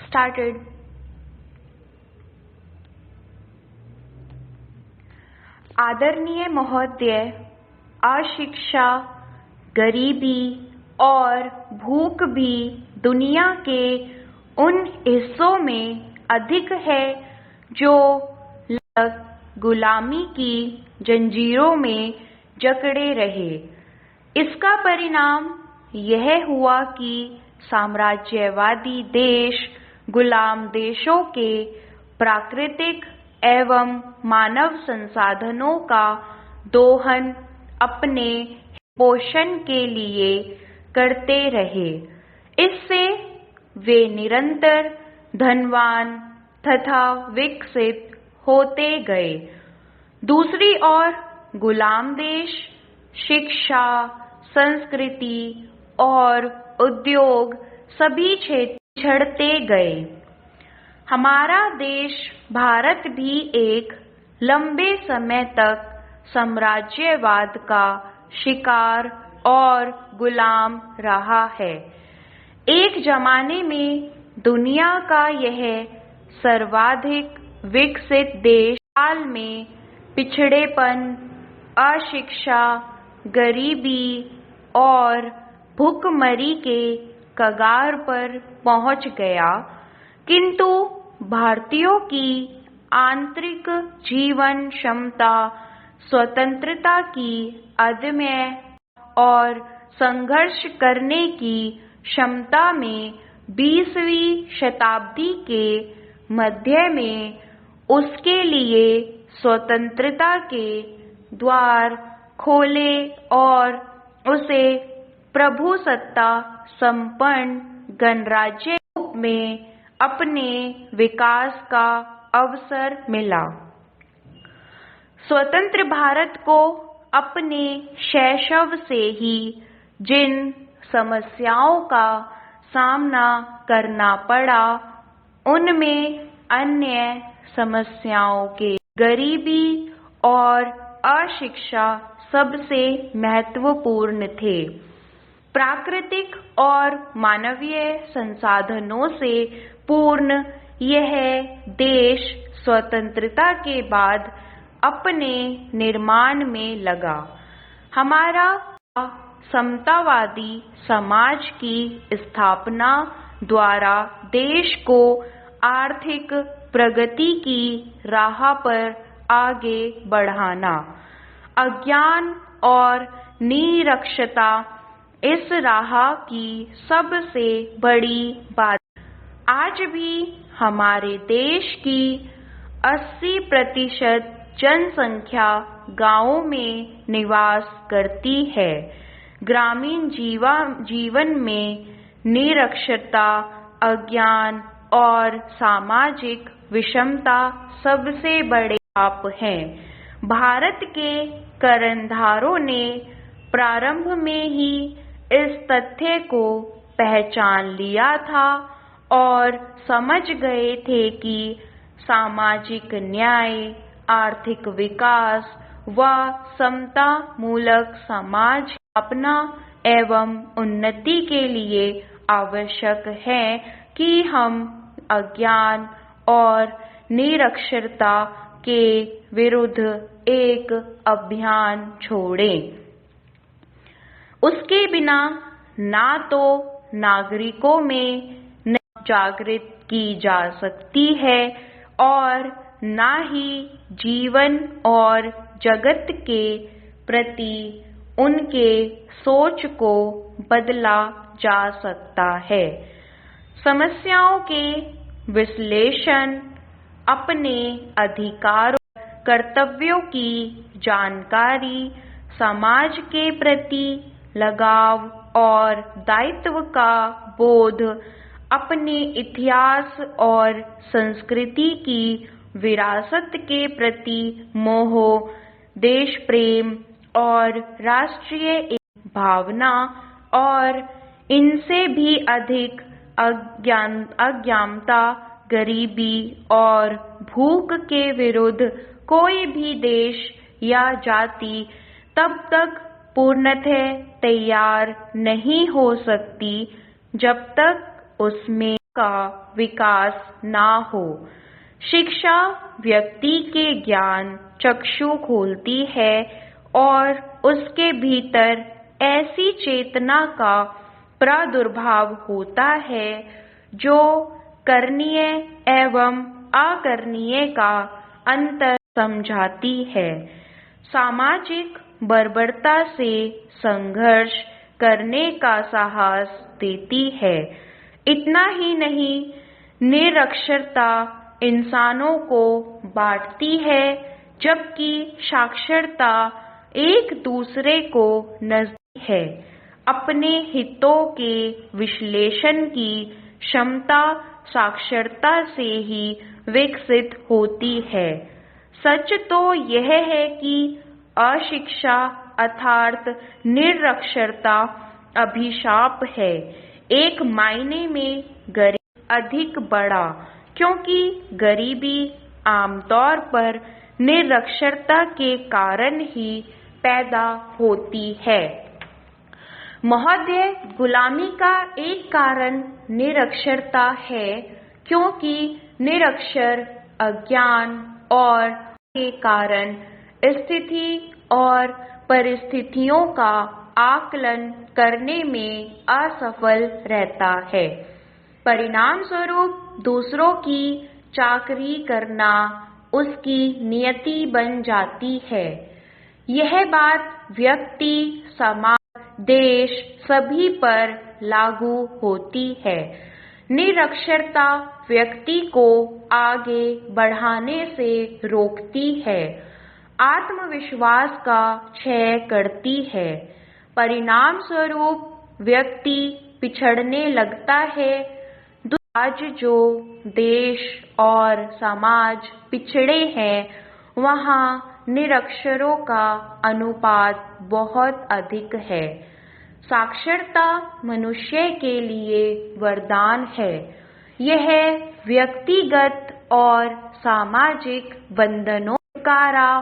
started. आदरणीय महोदय, अशिक्षा, गरीबी और भूख भी दुनिया के उन हिस्सों में अधिक है जो गुलामी की जंजीरों में जकड़े रहे। इसका परिणाम यह हुआ कि साम्राज्यवादी देश गुलाम देशों के प्राकृतिक एवं मानव संसाधनों का दोहन अपने पोषण के लिए करते रहे। इससे वे निरंतर धनवान तथा विकसित होते गए। दूसरी ओर गुलाम देश शिक्षा, संस्कृति और उद्योग सभी क्षेत्र पिछड़ते गए। हमारा देश भारत भी एक लंबे समय तक साम्राज्यवाद का शिकार और गुलाम रहा है। एक जमाने में दुनिया का यह सर्वाधिक विकसित देश हाल में पिछड़ेपन, अशिक्षा, गरीबी और भूखमरी के कगार पर पहुंच गया, किंतु भारतीयों की आंतरिक जीवन क्षमता, स्वतंत्रता की अदम्य और संघर्ष करने की क्षमता में 20वीं शताब्दी के मध्य में उसके लिए स्वतंत्रता के द्वार खोले और उसे प्रभुसत्ता संपन्न गणराज्य रूप में अपने विकास का अवसर मिला। स्वतंत्र भारत को अपने शैशव से ही जिन समस्याओं का सामना करना पड़ा, उनमें अन्य समस्याओं के गरीबी और अशिक्षा सबसे महत्वपूर्ण थे। प्राकृतिक और मानवीय संसाधनों से पूर्ण यह देश स्वतंत्रता के बाद अपने निर्माण में लगा। हमारा समतावादी समाज की स्थापना द्वारा देश को आर्थिक प्रगति की राह पर आगे बढ़ाना, अज्ञान और निरक्षरता इस राह की सबसे बड़ी बात। आज भी हमारे देश की 80% जनसंख्या गांवों में निवास करती है। ग्रामीण जीवन में निरक्षरता, अज्ञान और सामाजिक विषमता सबसे बड़े पाप हैं। भारत के करधारों ने प्रारंभ में ही इस तथ्य को पहचान लिया था और समझ गए थे कि सामाजिक न्याय, आर्थिक विकास व समता मूलक समाज स्थापना एवं उन्नति के लिए आवश्यक है कि हम अज्ञान और निरक्षरता के विरुद्ध एक अभियान छोड़ें। उसके बिना ना तो नागरिकों में जागृत की जा सकती है और ना ही जीवन और जगत के प्रति उनके सोच को बदला जा सकता है। समस्याओं के विश्लेषण, अपने अधिकारों, कर्तव्यों की जानकारी, समाज के प्रति लगाव और दायित्व का बोध, अपने इतिहास और संस्कृति की विरासत के प्रति मोह, देश प्रेम और राष्ट्रीय भावना और इनसे भी अधिक अज्ञानता, गरीबी और भूख के विरुद्ध कोई भी देश या जाति तब तक पूर्णतः तैयार नहीं हो सकती जब तक उसमें का विकास ना हो। शिक्षा व्यक्ति के ज्ञान चक्षु खोलती है और उसके भीतर ऐसी चेतना का प्रादुर्भाव होता है जो करणीय एवं अकरणीय का अंतर समझाती है, सामाजिक बर्बरता से संघर्ष करने का साहस देती है। इतना ही नहीं, निरक्षरता इंसानों को बांटती है, जबकि साक्षरता एक दूसरे को नजदीक है। अपने हितों के विश्लेषण की क्षमता साक्षरता से ही विकसित होती है। सच तो यह है कि अशिक्षा अर्थात निरक्षरता अभिशाप है। एक मायने में गरीब अधिक बड़ा, क्योंकि गरीबी आमतौर पर निरक्षरता के कारण ही पैदा होती है। महोदय, गुलामी का एक कारण निरक्षरता है, क्योंकि निरक्षर अज्ञान और के कारण स्थिति और परिस्थितियों का आकलन करने में असफल रहता है। परिणाम स्वरूप दूसरों की चाकरी करना उसकी नियति बन जाती है। यह बात व्यक्ति, समाज, देश सभी पर लागू होती है। निरक्षरता व्यक्ति को आगे बढ़ाने से रोकती है, आत्मविश्वास का क्षय करती है। परिणाम स्वरूप व्यक्ति पिछड़ने लगता है। आज जो देश और समाज पिछड़े हैं, वहाँ निरक्षरों का अनुपात बहुत अधिक है। साक्षरता मनुष्य के लिए वरदान है। यह व्यक्तिगत और सामाजिक बंधनों से छुटकारा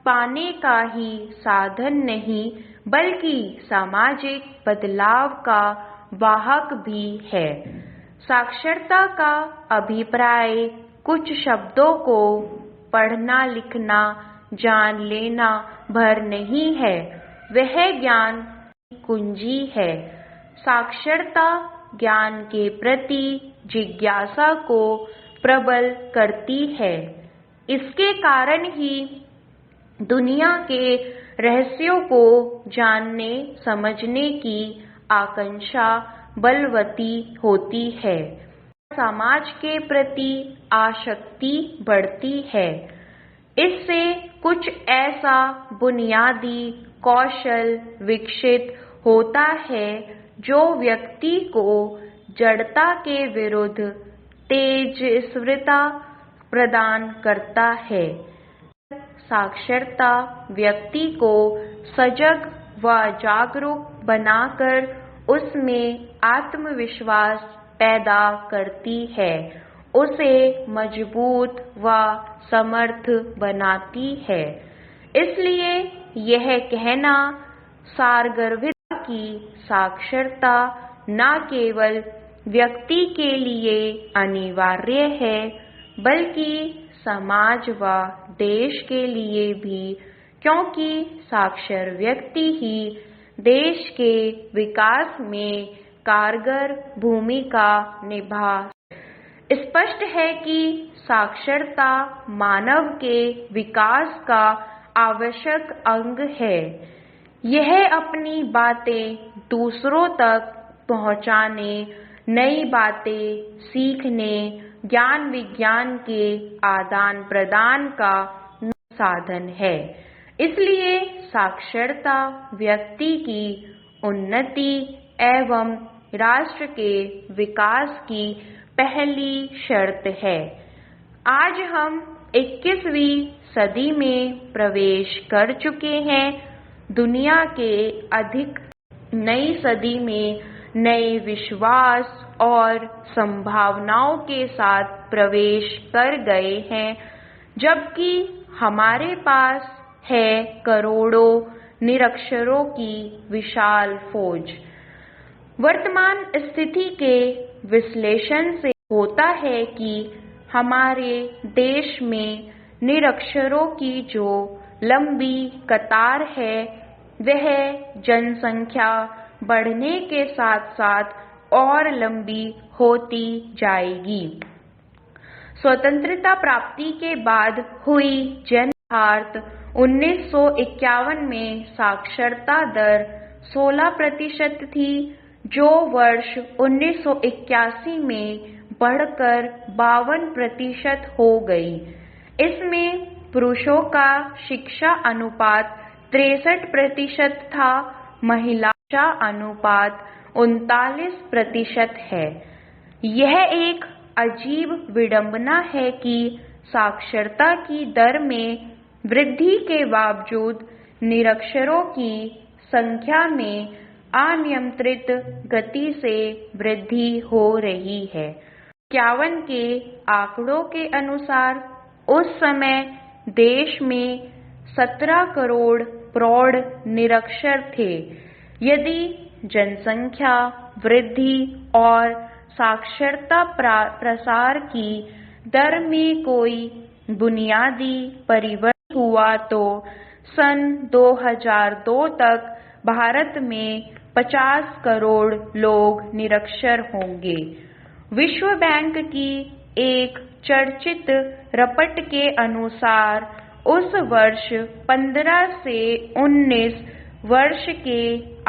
पाने का ही साधन नहीं, बल्कि सामाजिक बदलाव का वाहक भी है। साक्षरता का अभिप्राय कुछ शब्दों को पढ़ना, लिखना, जान लेना भर नहीं है, वह ज्ञान की कुंजी है। साक्षरता ज्ञान के प्रति जिज्ञासा को प्रबल करती है। इसके कारण ही दुनिया के रहस्यों को जानने समझने की आकांक्षा बलवती होती है। समाज के प्रति आसक्ति बढ़ती है। इससे कुछ ऐसा बुनियादी कौशल विकसित होता है जो व्यक्ति को जड़ता के विरुद्ध तेजस्विता प्रदान करता है। साक्षरता व्यक्ति को सजग व जागरूक बनाकर उसमें आत्मविश्वास पैदा करती है, उसे मजबूत व समर्थ बनाती है। इसलिए यह कहना सारगर्भित कि साक्षरता न केवल व्यक्ति के लिए अनिवार्य है, बल्कि समाज व देश के लिए भी, क्योंकि साक्षर व्यक्ति ही देश के विकास में कारगर भूमिका निभा। स्पष्ट है कि साक्षरता मानव के विकास का आवश्यक अंग है। यह अपनी बातें दूसरों तक पहुंचाने, नई बातें सीखने, ज्ञान विज्ञान के आदान प्रदान का साधन है। इसलिए साक्षरता व्यक्ति की उन्नति एवं राष्ट्र के विकास की पहली शर्त है। आज हम 21वीं सदी में प्रवेश कर चुके हैं। दुनिया के अधिक नई सदी में नए विश्वास और संभावनाओं के साथ प्रवेश कर गए हैं, जबकि हमारे पास है करोड़ों निरक्षरों की विशाल फौज। वर्तमान स्थिति के विश्लेषण से होता है कि हमारे देश में निरक्षरों की जो लंबी कतार है वह जनसंख्या बढ़ने के साथ साथ और लंबी होती जाएगी। स्वतंत्रता प्राप्ति के बाद हुई जनगणना 1951 में साक्षरता दर 16% थी, जो वर्ष 1981 में बढ़कर 52% हो गई। इसमें पुरुषों का शिक्षा अनुपात 63% था, महिला शिक्षा अनुपात 39% है। यह एक अजीब विडंबना है कि साक्षरता की दर में वृद्धि के बावजूद निरक्षरों की संख्या में अनियंत्रित गति से वृद्धि हो रही है। 51 के आंकड़ों के अनुसार उस समय देश में 17 करोड़ प्रौढ़ निरक्षर थे। यदि जनसंख्या वृद्धि और साक्षरता प्रसार की दर में कोई बुनियादी परिवर्तन हुआ तो सन 2002 तक भारत में 50 करोड़ लोग निरक्षर होंगे। विश्व बैंक की एक चर्चित रिपोर्ट के अनुसार उस वर्ष 15 से 19 वर्ष के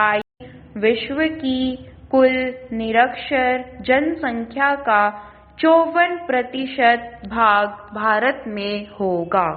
आयु विश्व की कुल निरक्षर जनसंख्या का 54% भाग भारत में होगा।